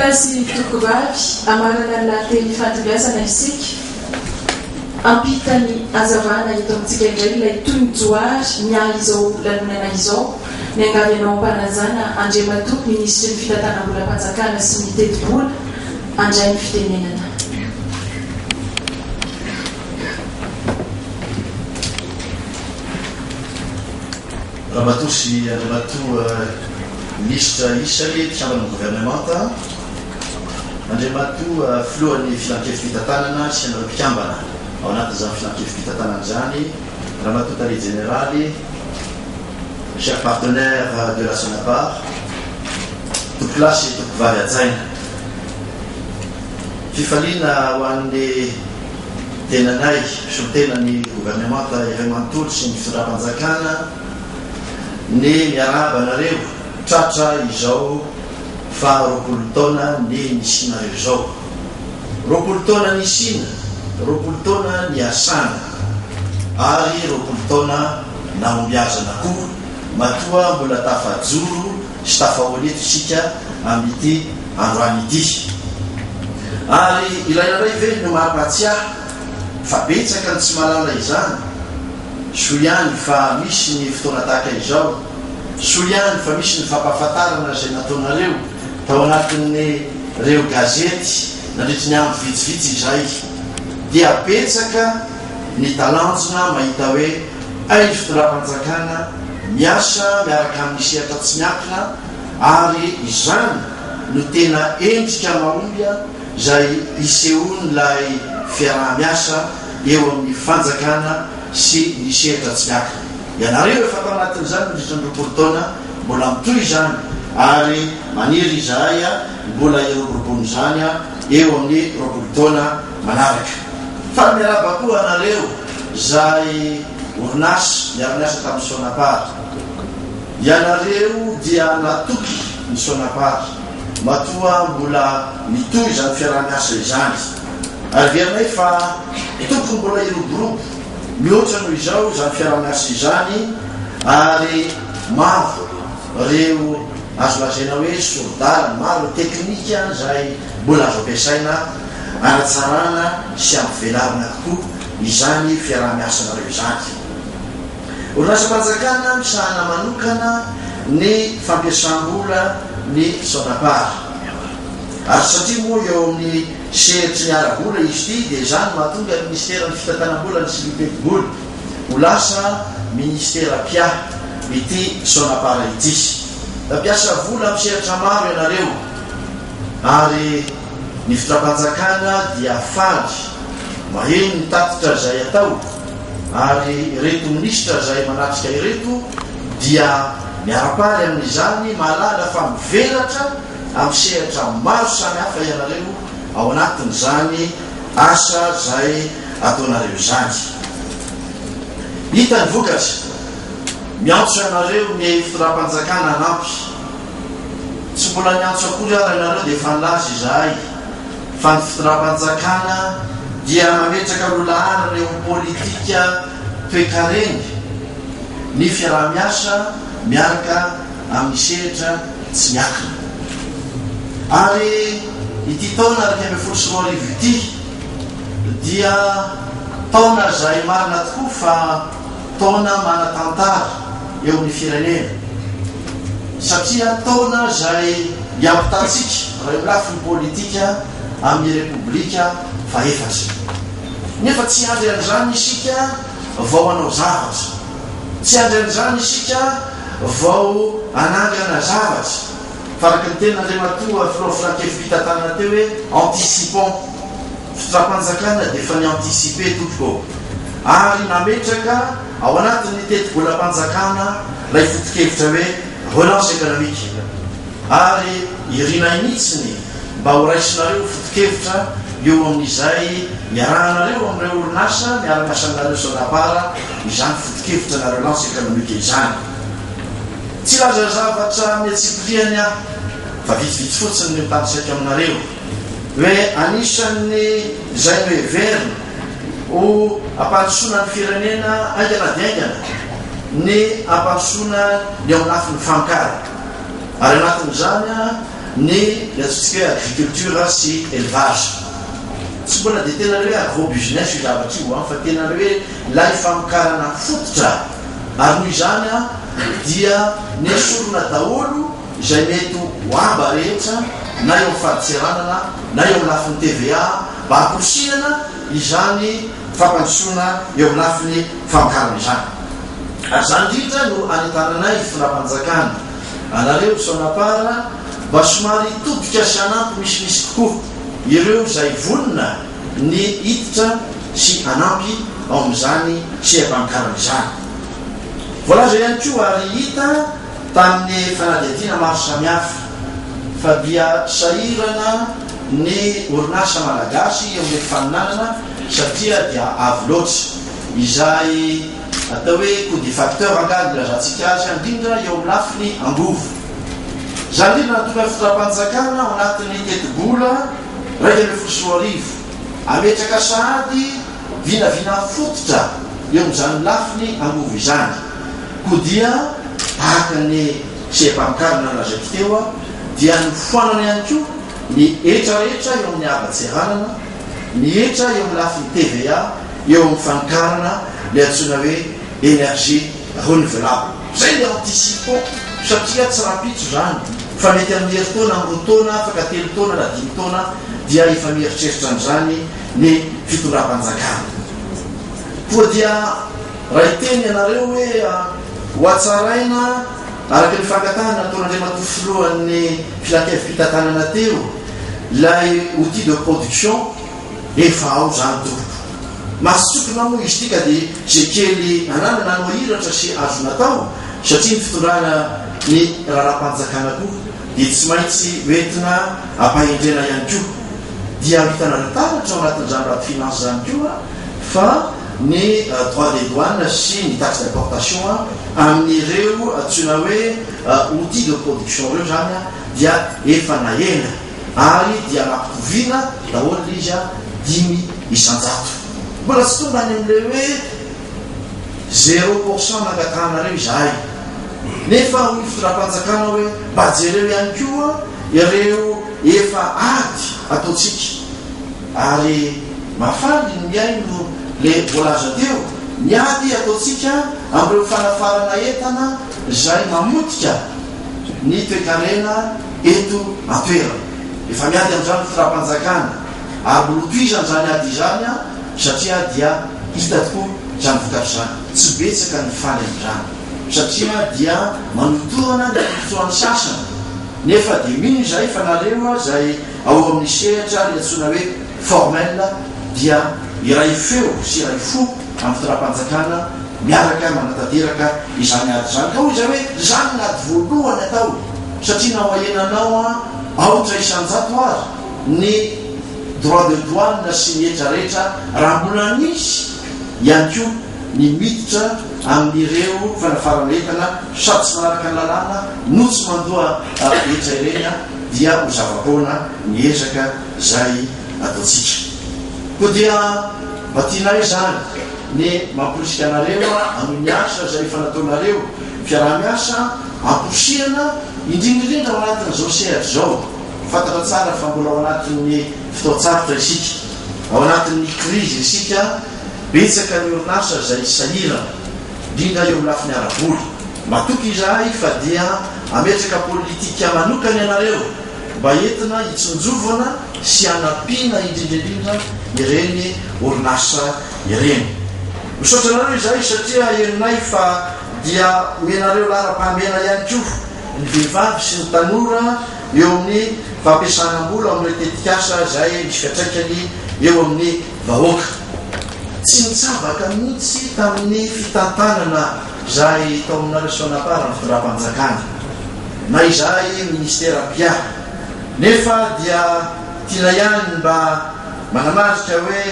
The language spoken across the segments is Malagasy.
kilasy fitokovavy amarana lately fandibiasana isika ampitany azavana eto amintsika indray ilay toy ny joary miahy izao lanonana izao ny angavy anao ampanazana Andriamatoa ministry ny fitantanam-bola-panjakana sy ny teti-bola andray ny fitenenana. Andriamatoa sy Andriamatoa ministre Isaly Chambre gouvernementa Andriamatoa filohan'ny filankevim-pitantanana sy anareo mpikambana ao anatin'izany filankevim-pitantanana zany Andriamatoa Tare Généraly, cher partenaire de la Sonapar, topilasy topovavy ajaina, fifaliana ho an'ny tenanay solitenan'ny gouvernementa iray manontolo sy ny fitondram-panjakana ny miaraba anareo tratra izao fa 20 taona ny nisinareo izao, 20 taona ny isina, 20 taona ny asana ary 20 taona naombiazana koa matoa mbola tafajoro sy tafaholeto isika amin'ity androany ity. Ary ilairay ve no mahampatsiahy fa betsaka ny tsy malala izany, so ihany fa misy ny fotoana tahaka izao, so ihany fa misy ny fampahafantarana zay nataonareo tao anatin'ny reo gazety nandritra ny andro vitsivitsy izay, dia betsaka ny talanjona mahita hoe ay fitondram-panjakana miasa miaraka amin'ny sehatra tsy miakina, ary izany no tena endrika maombya zay isehony lay fiaraha-miasa eo amin'ny fanjakana sy ny sehatra tsy miakina. Ianareo efa tao anatin'izany mandritra ny 20 taona mbola mitoy izany, ary maniry izahay mbola eroborobony zany eo amin'ny 20 taona manaraka. Fa miaraba koa anareo zay orinasa miara-miasa tamin'ny Sonapar, ianareo dia natoky ny Sonapar matoa mbola mitoy zany fiaraha-miasa izany, ary vianay fa tokony mbola iroborobo mihoatra noho izao zany fiaraha-miasa izany, ary maro reo azo lazaina hoe sordara, maro teknika zay mbola azo ampiasaina anatsarana sy ampivelarina tokoa izany fiaraha-miasa nareo izany. Orinasa-panjakana misahana manokana ny fampiasam-bola ny Sonapar, ary satria moa eo amin'ny sehetry ny ara-bola izy ity, dia zany mahatonga ny ministeran'ny fitantanam-bola sy ny teti-bola ho lasa ministera pia ity Sonapar ity. Mampiasa vola amin'ny sehatra maro ianareo, ary ny fitondram-panjakana dia faly maheno ny tatitra zay atao, ary ireto ministra zay manatrika ireto dia miarapary amin'izany, mahalala fa mivelatra amin'ny sehatra maro samihafa ianareo ao anatin'izany asa zay ataonareo izany. Hita ny vokatra, miantso ianareo ny fitondram-panjakana anampy, tsy mbola niantso akory ary ianareo dia efa nilaza izahay fa ny fitondram-panjakana dia mametraka lolahara reo politika toe-kareny ny fiaraha-miasa miaraka amin'ny sehatra tsy miakina. Ary ity taona 2024 ity dia taona zay marina tokoa fa taona mana-tantara eo amin'ny firenena, satria taona zay miampitatsika raha eo lafiny politika amin'ny repoblika fahefatry. Nefa tsy andry an'izany isika vao anao zavatra, tsy andry an'izany isika vao anangana zavatra, fa araka ny tena Andriamatoa filao filankevim-pitantanana teo hoe anticipant, fitondram-panjakana dia efa ny anticipe tompoko, ary nametraka ao anatin'ny teti-bola-panjakana lay foto-kevitra hoe relance économique, ary irinay mihitsiny mba ho raisinareo foto-kevitra eo amin'izay miarahanareo amin'ireo orinasa miara-miasa aminareo Sonapar izany foto-kevitra na relance économique izany. Tsy laza zavatra miatsipriany aho fa vitsivitsy fotsiny ny mitanisaika aminareo hoe anisan'ny zay hoe verina ho ampandrosoana ny firenena aingana dia aingana ny ampandrosoana ny ao anatin'ny fankara, ary anatin'izany ny azotsika hoe agriculture sy élevage. Tsy mbola dia tena hoe agro business io zavatra io fa tena hoe la famokarana fototra ary noho izany dia ny sorona daholo izay mety hoamba rehetra na eo fahadiseranana na eo lafiny TVA mba hamporisihana izany fampandrosoana eo amin'ny lafiny famokarana izany. Ary zany indrindra no anitananay firapanjakana anareo sonapara mba somary tobika sy anampy misimisy tokoa ireo izay vonina ny hiditra sy anampy ao amin'izany sy ampamokarana izany. Voalaza ihany koa ary hita tamin'ny fanadihadiana maro samihafa fa dia sahirana ny orinasa malagasy eo amin'ny faninanana satria dia avo loatra izay atao hoe coup de facteur angady lazantsika azy indrindra eo amin'ny lafiny angovo. Zany indrindra natonga fitondram-panjakana ao anatin'ny tetibola raika amby folo sy roa arivo ametraka sahady vinavina fototra eo amin'izany lafiny angovo izany. Koa dia tahaka ny sempamokarana lazaiko teo dia ny foanana ihany koa ny etrarehetra eo amin'ny abatseranana, ny etra eo amin'ny lafiny TVA eo amin'ny fanokarana le antsoina hoe énergie renouvelable. Zay le anticipo satria tsy rapitso zany fa mety amin'ny herintaona roa taona afaka 3 taona na 5 taona dia efa mieritreritra an'izany ny fitondram-panjakana. Koa dia raha iteny ianareo hoe hoatsaraina araka ny fangatahana nataon'Andriamanitra filohan'ny filankevi-pitantanana teo lay outil de production efa ao zany tompo. Masotsokona moa izy tika dia zay kely ananana no hiratra sy azo natao satria ny fitondrana ny raharam-panjakana koa dia tsy maintsy hoentina ampahendrena ihany koa. Dia hitana taratra ao anatin'izany raha finance zany koa fa ny droit des douanes sy ny taxe d'importation amin'ireo antsoina hoe outil de production reo zany dia efa nahena ary dia nampitoviana daholo izy 5 isanjato. Mbola tsy tonga any amin'le hoe 0% nangatahanareo izahay nefa hoy fitondram-panjakana hoe mba jereo ihany koa ireo efa ady ataotsika ary mafaly ny miaino le voalaza teo ny ady ataotsika amin'ireo fanafarana entana izay mamotika ny toekarena eto atoerana. Efa miady amin'izany fitondram-panjakana ary lotoizany zany ady izany satria dia hita tokoa zany vokatry zany tsy betsaka ny faly amin'izany satria dia manotoana ny fotoany sasana nefa dia mino zay fa nareo zay ao amin'ny sehatra le antsoina hoe formel dia iray feo sy iray fo amin'ny fitondram-panjakana miaraka manatanteraka izany ady zany. Ka hoy zay hoe zany nady voalohany atao satria na hoahenanao aotra isanjato ary ny droit de douane sy ny etrarehetra raha mbola nisy ihany koa ny miditra amin'ireo fanafarana entana sady tsy manaraka ny lalàna no tsy mandoa etra ireny dia ho zava-poana ny ezaka zay ataotsika. Koa dia mba tianay zany ny mamporisika anareo amin'ny asa zay efa nataonareo fiaraha-miasa amporisihana indrindraindrindra ao anatin'izao sehatra zao. Fantatra tsara fa mbola ao anatin'ny fotoan-tsarotra isika, ao anatin'ny krizy isika, betsaka ny orinasa zay sahirana indrindra eo amin'ny lafiny ara-bola. Matoky izahay fa dia ametraka politika manokany ianareo mba entina hitsonjovana sy anampiana indrindraindrindra ireny orinasa ireny. Misaotra anareo izahay satria herinay fa dia menareo lara-pamena ihany koa ny vehivavy sy ny tanora eo amin'ny fampiasanam-bola amin'ny tetikasa zay misy fiatraikany eo amin'ny vahoaka. Tsy mitsavaka mihitsy tamin'ny fitantanana zay tao aminareo sonapara ny fitondram-panjakana na izahay ministera pia nefa dia tiana ihany mba manamarika hoe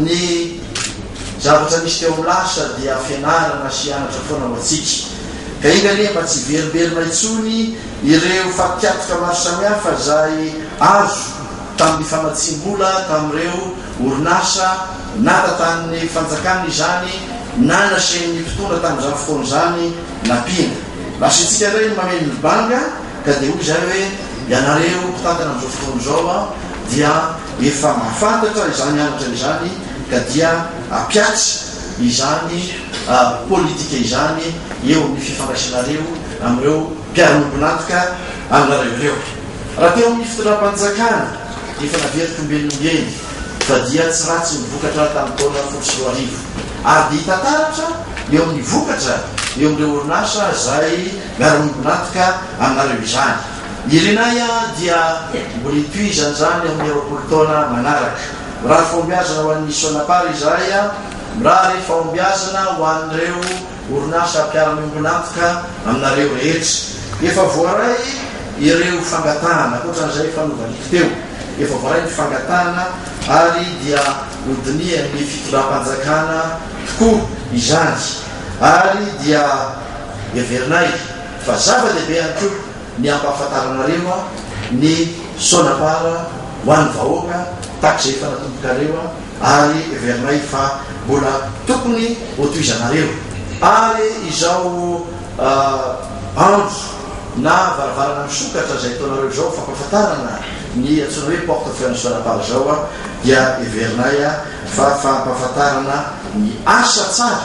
ny zavatra misy teo amin'ny lasa dia fianarana sy anatra foana ho atsika. Ka ingane mba tsy veriberina itsony ireo fampiatoka maro samihafa zay azo tamin'ny famatsim-bola tamin'ireo orinasa na tatan'ny fanjakana izany na nasen'ny mpitondra tamin'izany fotoana izany nampina. Lasitsika ireny mameno ny banga ka dia hoy zay hoe ianareo mpitantana amin'izao fotoana zao a dia efa mahafantatra izany anatra izany ka dia apiatsy izany politika izany eo amin'ny fifandraisanareo amin'ireo mpiara-miombonatoka aminareo ireo raha teo amin'ny fitondram-panjakana efa naveriko mbelinombeny fa dia tsy ratsy mivokatra tamin'ny taona 2010 ary dia hitantaratra eo amin'ny vokatra eo amin'ireo orinasa zay miara-miombonatoka aminareo izany irenay dia mbola itoizany zany amin'ny roapolo taona manaraka raha fombiazana ho an'ny sonapary izay raha rehefa ombiazana ho an'ireo orinasa mpiara-miombonatoka aminareo rehetra efa voaray ireo fangatahana akoatran'izay fanaovaniko teo efa voaray ny fangatahana ary dia odiny amin'ny fitondram-panjakana tokoa izany ary dia everinay fa zava-dehibe ihany koa ny ampahafantaranareo ny sonapara ho an'ny vahoaka takzay fanatobokareo ary everinay fa mbola tokony hotoizanareo ary izao andro na varavarana misokatra zay taonareo zao fampahafantarana ny atsona hoe porte feu ny sonapara zao dia everinay fa fampahafantarana ny asa tsara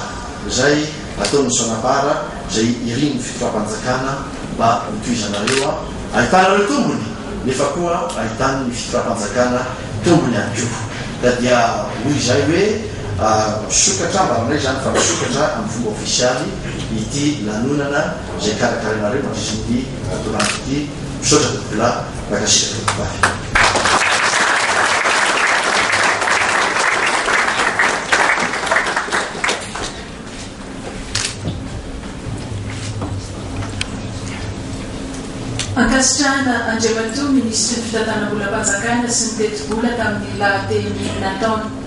zay ataon'ny sonapara zay iriny fitondram-panjakana mba hotoizanareo ahitanareo tombony nefa koa ahitany ny fitondram-panjakana tombony ihany koa da dia hoy zay hoe misokatra mbaranay zany fa misokatra amin'ny fomba ofisialy ity lanonana zay karakaranareo mandrisin'ity atorano ity misaotra tokola bakasika tokobahy ankasitrahana Andriamato ministry ny fitantanam-bola-panjakana sy ny teti-bola tamin'ny lahateny nataony